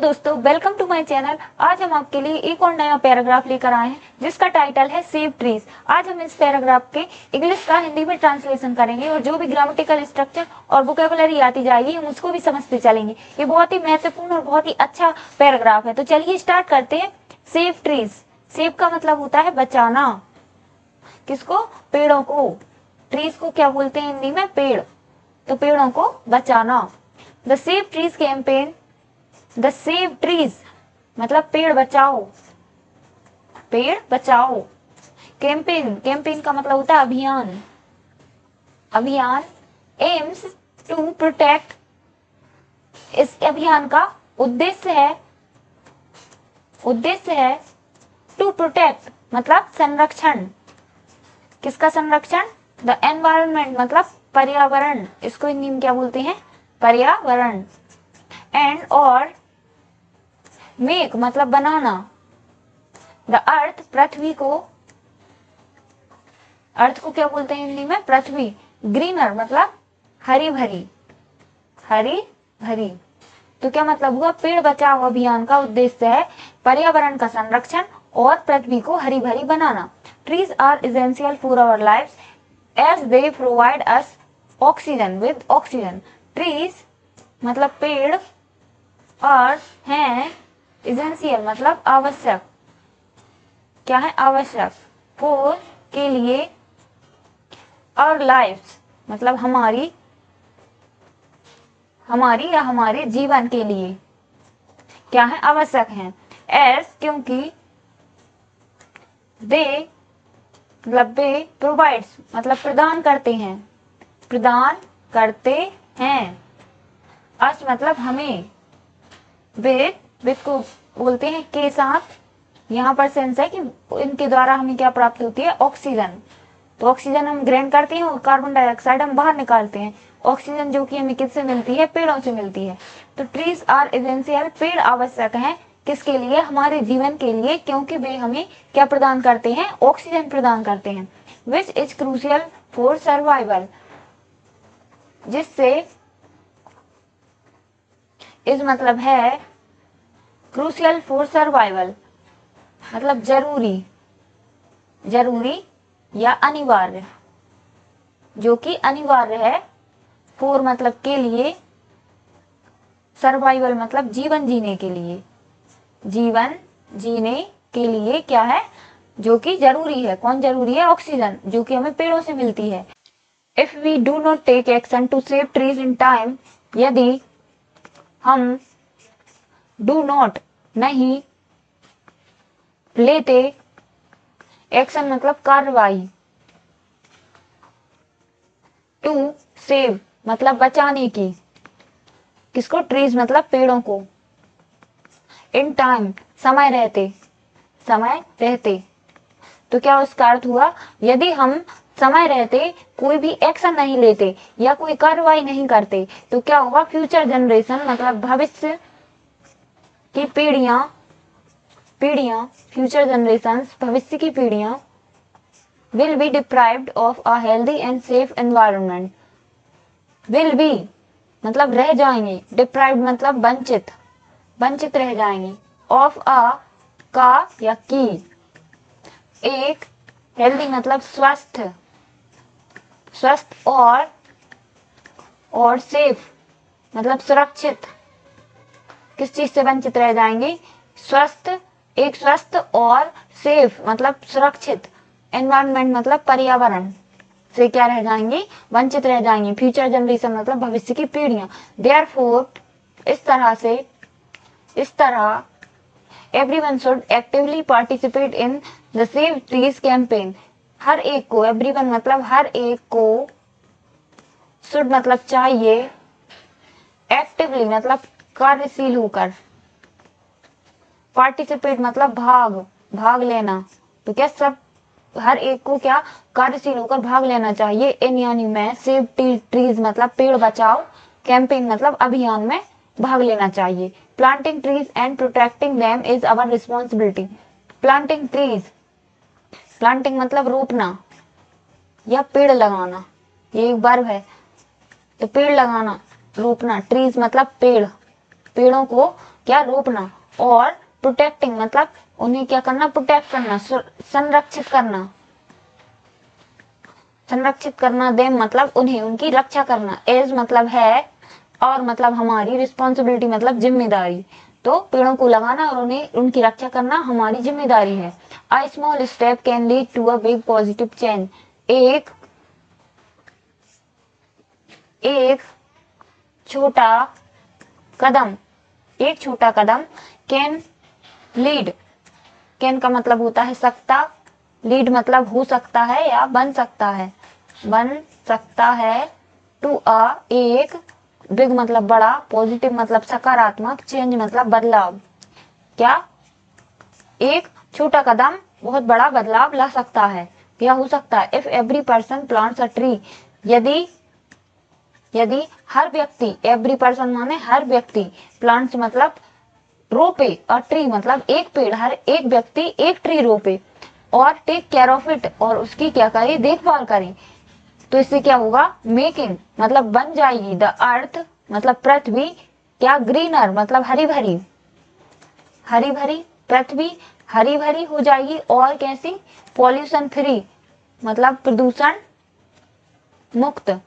दोस्तों, welcome to my channel. आज हम आपके लिए एक और नया पैराग्राफ लेकर आए हैं जिसका टाइटल है सेव ट्रीज। आज हम इस पैराग्राफ के इंग्लिश का हिंदी में ट्रांसलेशन करेंगे और जो भी ग्रामेटिकल स्ट्रक्चर और वोकैबुलरी आती जाएगी हम उसको भी समझते चलेंगे। ये बहुत ही महत्वपूर्ण और बहुत ही अच्छा पैराग्राफ है। तो चलिए स्टार्ट करते हैं। Save trees. सेव का मतलब होता है बचाना। किसको? पेड़ों को। ट्रीज को क्या बोलते हैं हिंदी में? पेड़। तो पेड़ों को बचाना। The save trees campaign. The save trees मतलब पेड़ बचाओ। पेड़ बचाओ। कैंपेन। कैंपेन का मतलब होता है अभियान। अभियान। Aims to protect. इस अभियान का उद्देश्य है टू प्रोटेक्ट मतलब संरक्षण। किसका संरक्षण? द एनवायरनमेंट मतलब पर्यावरण। इसको हिंदी में क्या बोलते हैं? पर्यावरण। एंड और मेक मतलब बनाना। द अर्थ पृथ्वी को। अर्थ को क्या बोलते हैं हिंदी में? पृथ्वी। ग्रीनर मतलब हरी भरी। हरी भरी। तो क्या मतलब हुआ? पेड़ बचाओ अभियान का उद्देश्य है पर्यावरण का संरक्षण और पृथ्वी को हरी भरी बनाना। Trees are essential for our lives as they provide us oxygen with oxygen. Trees मतलब पेड़ और हैं एसेंशियल मतलब आवश्यक। क्या है? आवश्यक। फॉर के लिए। और लाइफ्स मतलब हमारी या हमारे जीवन के लिए क्या है? आवश्यक हैं। एस क्योंकि। दे मतलब वे। प्रोवाइड्स मतलब प्रदान करते हैं। प्रदान करते हैं। अस मतलब हमें। विद को बोलते हैं के साथ। यहाँ पर सेंस है कि इनके द्वारा हमें क्या प्राप्त होती है? ऑक्सीजन। तो ऑक्सीजन हम ग्रहण करते हैं और कार्बन डाइऑक्साइड हम बाहर निकालते हैं। ऑक्सीजन जो कि हमें किससे मिलती है? पेड़ों से मिलती है। तो ट्रीज आर एसेंशियल पेड़ आवश्यक हैं। किसके लिए? हमारे जीवन के लिए, क्योंकि वे हमें क्या प्रदान करते हैं? ऑक्सीजन प्रदान करते हैं। Which is crucial for survival जिससे इस मतलब है क्रूशियल फॉर सर्वाइवल मतलब जरूरी। जरूरी या अनिवार्य। जो कि अनिवार्य है। फॉर मतलब के लिए। सर्वाइवल मतलब जीवन जीने के लिए। जीवन जीने के लिए क्या है? जो कि जरूरी है। कौन जरूरी है? ऑक्सीजन जो कि हमें पेड़ों से मिलती है। If we do not take action to save trees in time यदि हम डू नॉट नहीं लेते। एक्शन मतलब कार्रवाई। टू सेव मतलब बचाने की। किसको? ट्रीज मतलब पेड़ों को। इन टाइम समय रहते। समय रहते। तो क्या उसका अर्थ हुआ? यदि हम समय रहते कोई भी एक्शन नहीं लेते या कोई कार्रवाई नहीं करते तो क्या होगा? फ्यूचर जनरेशन मतलब भविष्य की पीढ़ियां फ्यूचर जनरेशन भविष्य की पीढ़ियां will be deprived of a healthy and safe environment. will be मतलब रह जाएंगे। deprived मतलब वंचित रह जाएंगे। of a का या की। एक healthy मतलब स्वस्थ और safe मतलब सुरक्षित। किस चीज से वंचित रह जाएंगे? स्वस्थ और सेफ मतलब सुरक्षित। एनवायरनमेंट मतलब पर्यावरण से क्या रह जाएंगे? वंचित रह जाएंगे। फ्यूचर जनरेशन मतलब भविष्य की पीढ़ियां। देयरफॉर इस तरह everyone should actively participate in the save trees campaign. हर एक को। एवरीवन मतलब हर एक को। शुड मतलब चाहिए। एक्टिवली मतलब कार्यशील होकर। पार्टिसिपेट मतलब भाग लेना। तो क्या सब हर एक को क्या? कार्यशील होकर भाग लेना चाहिए। इन यानी में। सेव ट्रीज मतलब पेड़ बचाओ। कैंपेन मतलब अभियान में भाग लेना चाहिए। Planting trees and protecting them is our responsibility. Planting trees. Planting मतलब रोपना या पेड़ लगाना। ये एक वर्ब है। तो पेड़ लगाना रोपना। ट्रीज मतलब पेड़ों को क्या रोपना, और प्रोटेक्टिंग मतलब उन्हें क्या करना, प्रोटेक्ट करना, संरक्षित करना, संरक्षित करना। देम मतलब उन्हें, उनकी रक्षा करना। एज मतलब है, और मतलब हमारी। रिस्पॉन्सिबिलिटी मतलब जिम्मेदारी। तो पेड़ों को लगाना और उन्हें, उनकी रक्षा करना हमारी जिम्मेदारी है। A small step can lead to a big positive change. एक छोटा कदम, एक छोटा कदम कैन लीड, कैन का मतलब होता है सकता, लीड मतलब हो सकता है या बन सकता है, बन सकता है, टू अ एक, बिग मतलब बड़ा, पॉजिटिव मतलब सकारात्मक, चेंज मतलब बदलाव। क्या एक छोटा कदम बहुत बड़ा बदलाव ला सकता है, क्या हो सकता है। If every person plants a tree, यदि यदि हर व्यक्ति, एवरी पर्सन माने हर व्यक्ति, प्लांट्स मतलब रोपे, और ट्री मतलब एक पेड़, हर एक व्यक्ति एक ट्री रोपे, और टेक केयर ऑफ इट, और उसकी क्या करे, देखभाल करे, तो इससे क्या होगा, मेकिंग मतलब बन जाएगी, द अर्थ मतलब पृथ्वी, क्या ग्रीनर मतलब हरी भरी, हरी भरी पृथ्वी हरी भरी हो जाएगी, और कैसी, पॉल्यूशन फ्री मतलब प्रदूषण मुक्त।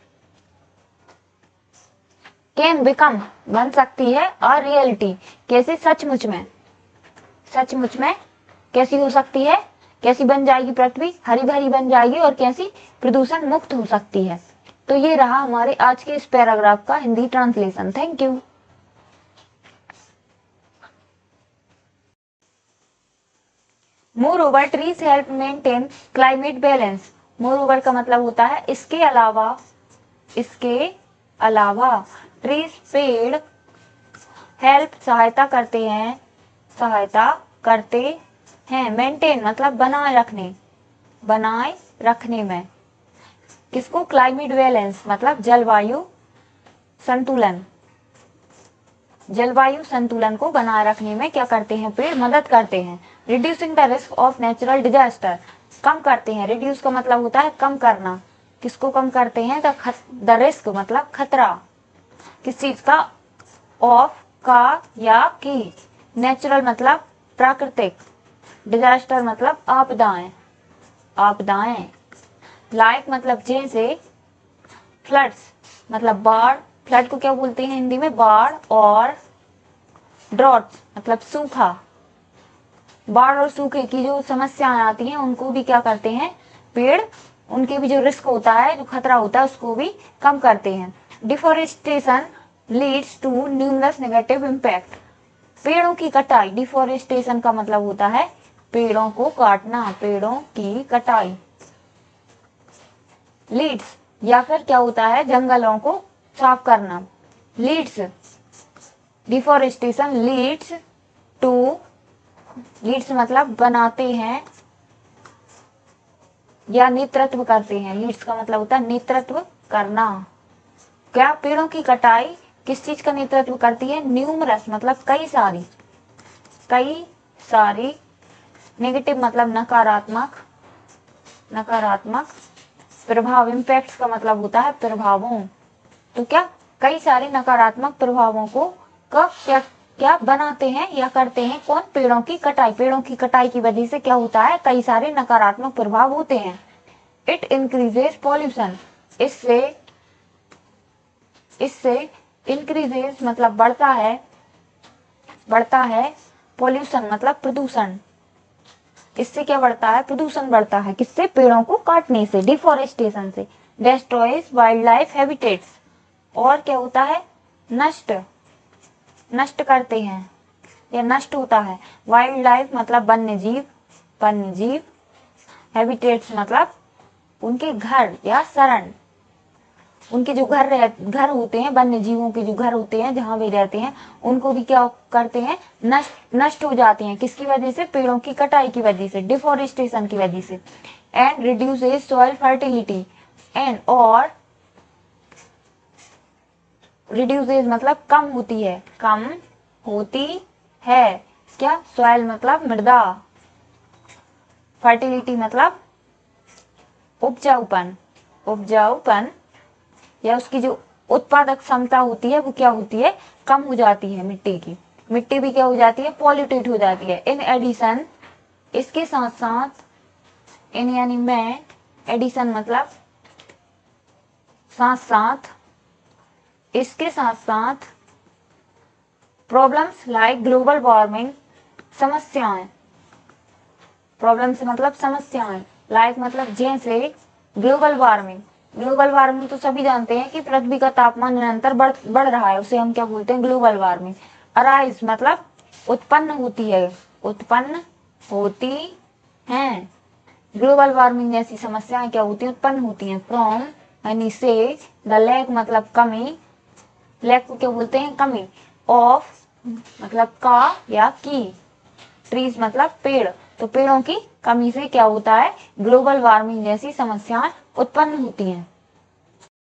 कैन बिकम बन सकती है, और रियलिटी कैसे, सचमुच में, सचमुच में कैसी हो सकती है, कैसी बन जाएगी पृथ्वी, हरी भरी बन जाएगी, और कैसी, प्रदूषण मुक्त हो सकती है। तो ये रहा हमारे आज के इस पैराग्राफ का Hindi translation. Thank you. Moreover trees help maintain climate balance. Moreover का मतलब होता है इसके अलावा, इसके अलावा, ट्रीज पेड़, हेल्प सहायता करते हैं, सहायता करते हैं, मेंटेन मतलब बनाए रखने, बनाए रखने में, किसको, क्लाइमेट बैलेंस मतलब जलवायु संतुलन, जलवायु संतुलन को बनाए रखने में क्या करते हैं, पेड़ मदद करते हैं। Reducing the risk of natural disaster, कम करते हैं, रिड्यूस का मतलब होता है कम करना, किसको कम करते हैं, द रिस्क मतलब खतरा, किस चीज का, ऑफ का या की, नेचुरल मतलब प्राकृतिक, डिजास्टर मतलब आपदाएं, आपदाएं, लाइक मतलब जैसे, फ्लड्स मतलब बाढ़, फ्लड को क्या बोलते हैं हिंदी में, बाढ़, और ड्रॉट्स मतलब सूखा, बाढ़ और सूखे की जो समस्याएं आती हैं उनको भी क्या करते हैं, पेड़, उनके भी जो रिस्क होता है, जो खतरा होता है, उसको भी कम करते हैं। Deforestation leads to numerous negative impact, पेड़ों की कटाई, डिफोरेस्टेशन का मतलब होता है पेड़ों को काटना, पेड़ों की कटाई, लीड्स या फिर क्या होता है, जंगलों को साफ करना, leads, deforestation leads to, leads मतलब बनाते हैं या नेतृत्व करते हैं, लीड्स का मतलब होता है नेतृत्व करना। क्या पेड़ों की कटाई किस चीज का नेतृत्व करती है, न्यूमरस मतलब कई सारी, कई सारी, नेगेटिव मतलब नकारात्मक, नकारात्मक प्रभाव, इम्पैक्ट का मतलब होता है प्रभावों, तो क्या कई सारे नकारात्मक प्रभावों को कब क्या क्या बनाते हैं या करते हैं, कौन, पेड़ों की कटाई, पेड़ों की कटाई की वजह से क्या होता है, कई सारे नकारात्मक प्रभाव होते हैं। इट इंक्रीजेस पॉल्यूशन, इससे, इससे इंक्रीजेस मतलब बढ़ता है, बढ़ता है, पॉल्यूशन मतलब प्रदूषण, इससे क्या बढ़ता है, प्रदूषण बढ़ता है, किससे, पेड़ों को काटने से, डिफोरेस्टेशन से। डेस्ट्रॉयज वाइल्ड लाइफ हैबिटेट्स, और क्या होता है, नष्ट, नष्ट करते हैं या नष्ट होता है, वाइल्ड लाइफ मतलब वन्य जीव, वन्य जीव, हैबिटेट्स मतलब उनके घर या शरण, उनके जो घर होते हैं, वन्य जीवों के जो घर होते हैं जहां वे रहते हैं, उनको भी क्या करते हैं, नष्ट, नष्ट हो जाते हैं, किसकी वजह से, पेड़ों की कटाई की वजह से, डिफोरेस्टेशन की वजह से। And reduces soil fertility, and और, रिड्यूसेस मतलब कम होती है, कम होती है, क्या, सॉइल मतलब मृदा, फर्टिलिटी मतलब उपजाऊपन, उपजाऊपन, या उसकी जो उत्पादक क्षमता होती है वो क्या होती है, कम हो जाती है मिट्टी की। मिट्टी भी क्या हो जाती है, पॉल्यूटेड हो जाती है। इन एडिशन, इसके साथ साथ, इन यानी में, एडिशन मतलब साथ साथ, इसके साथ साथ, प्रॉब्लम्स लाइक ग्लोबल वार्मिंग, समस्याएं, प्रॉब्लम्स मतलब समस्याएं, लाइक मतलब जैसे, ग्लोबल वार्मिंग, ग्लोबल वार्मिंग तो सभी जानते हैं कि पृथ्वी का तापमान निरंतर बढ़ रहा है, उसे हम क्या बोलते हैं, ग्लोबल वार्मिंग। अराइज मतलब उत्पन्न होती है, उत्पन्न होती हैं। ग्लोबल वार्मिंग जैसी समस्याएं क्या होती हैं, उत्पन्न होती हैं। फ्रॉम यानी से, द लैक मतलब कमी, लैक को क्या बोलते हैं, कमी, ऑफ मतलब का या की, ट्रीज मतलब पेड़, तो पेड़ों की कमी से क्या होता है, ग्लोबल वार्मिंग जैसी समस्याएं उत्पन्न होती हैं।